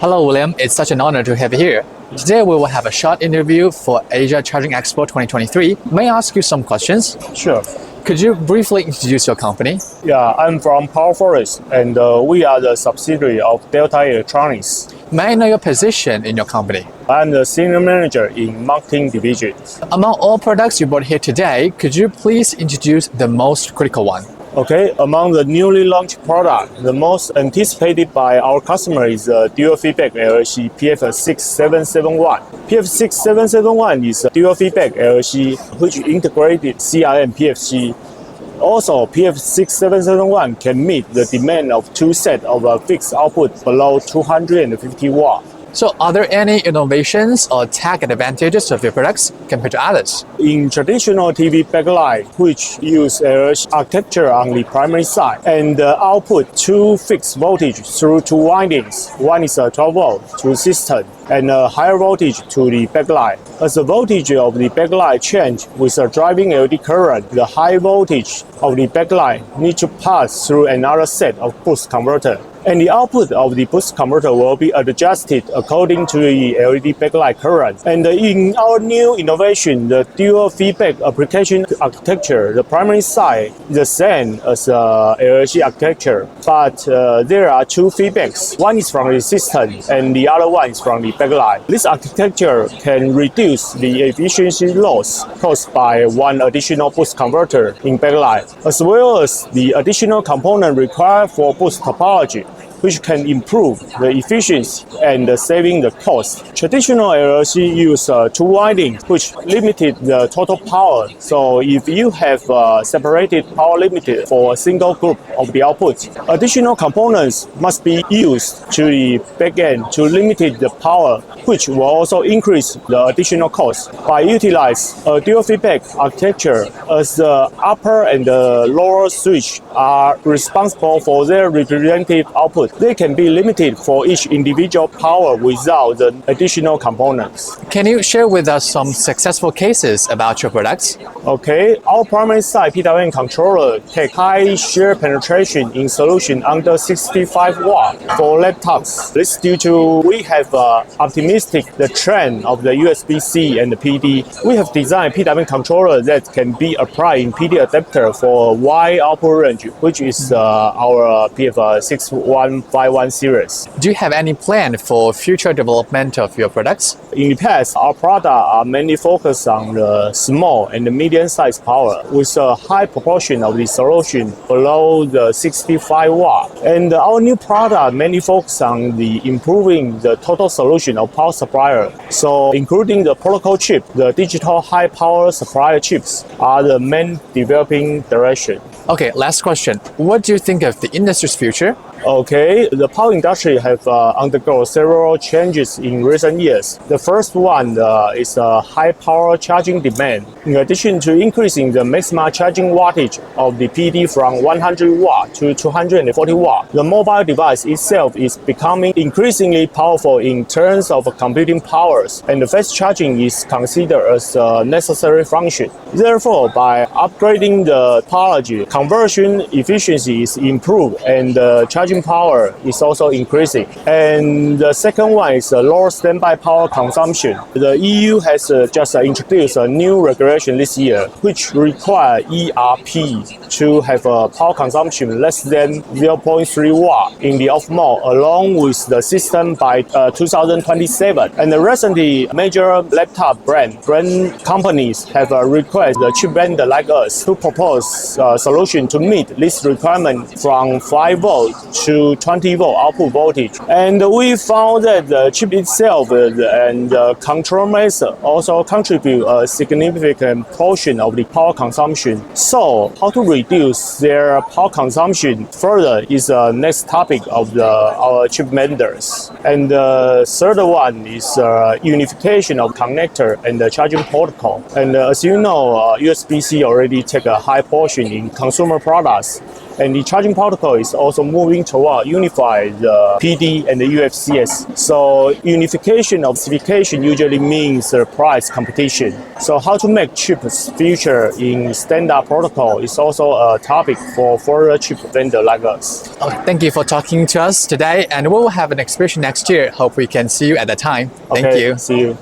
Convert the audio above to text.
Hello, William. It's such an honor to have you here. Today we will have a short interview for Asia Charging Expo 2023. May I ask you some questions? Sure. Could you briefly introduce your company? Yeah, I'm from Power Forest, and we are the subsidiary of Delta Electronics. May I know your position in your company? I'm the senior manager in marketing division. Among all products you brought here today, could you please introduce the most critical one? Okay, among the newly launched product, the most anticipated by our customer is the dual feedback LLC PF6771. PF6771 is a dual feedback LLC which integrated CRM PFC. Also, PF6771 can meet the demand of two sets of fixed output below 250 watts. So are there any innovations or tech advantages of your products compared to others? In traditional TV backlight, which use LLC architecture on the primary side and output two fixed voltage through two windings. One is a 12 volt to system and a higher voltage to the backlight. As the voltage of the backlight change with a driving LED current, the high voltage of the backlight needs to pass through another set of boost converter. And the output of the boost converter will be adjusted according to the LED backlight current. And in our new innovation, the dual feedback application architecture, the primary side is the same as LLC architecture, but there are two feedbacks. One is from the system and the other one is from the backlight. This architecture can reduce the efficiency loss caused by one additional boost converter in backlight, as well as the additional component required for boost topology, which can improve the efficiency and saving the cost. Traditional LLC use two windings, which limited the total power. So if you have separated power limited for a single group of the output, additional components must be used to the back end to limit the power, which will also increase the additional cost. By utilize a dual feedback architecture, as the upper and the lower switch are responsible for their representative output, they can be limited for each individual power without the additional components. Can you share with us some successful cases about your products? Okay, our primary side PWM controller take high share penetration in solution under 65 watt for laptops. This due to we have optimistic the trend of the USB-C and the PD. We have designed PWM controller that can be applied in PD adapter for a wide output range, which is our PF6151 series. Do you have any plan for future development of your products? In the past, our products are mainly focused on the small and the medium-sized power with a high proportion of the solution below the 65 watt. And our new product mainly focus on the improving the total solution of power supplier. So including the protocol chip, the digital high power supplier chips are the main developing direction. Okay, last question. What do you think of the industry's future? Okay, the power industry have undergone several changes in recent years. The first one is high power charging demand. In addition to increasing the maximum charging wattage of the PD from 100 watt to 240 watt, the mobile device itself is becoming increasingly powerful in terms of computing powers, and the fast charging is considered as a necessary function. Therefore, by upgrading the topology, conversion efficiency is improved and charging power is also increasing. And the second one is lower standby power consumption. The EU has just introduced a new regulation this year, which require ERP to have a power consumption less than 0.3 watt in the off mode, along with the system by 2027. And recently, major laptop brand companies have requested the chip vendor like us to propose a solution to meet this requirement from 5 volt to 20 volt output voltage. And we found that the chip itself and the control method also contribute a significant portion of the power consumption. So how to reduce their power consumption further is the next topic of our chip vendors. And the third one is unification of connector and the charging protocol. And as you know, USB-C already take a high portion in consumer products. And the charging protocol is also moving toward unified PD and the UFCS. So unification of specification usually means price competition. So how to make chips feature in standard protocol is also a topic for further chip vendor like us. Thank you for talking to us today, and we will have an exhibition next year. Hope we can see you at that time. Thank Okay, you. See you.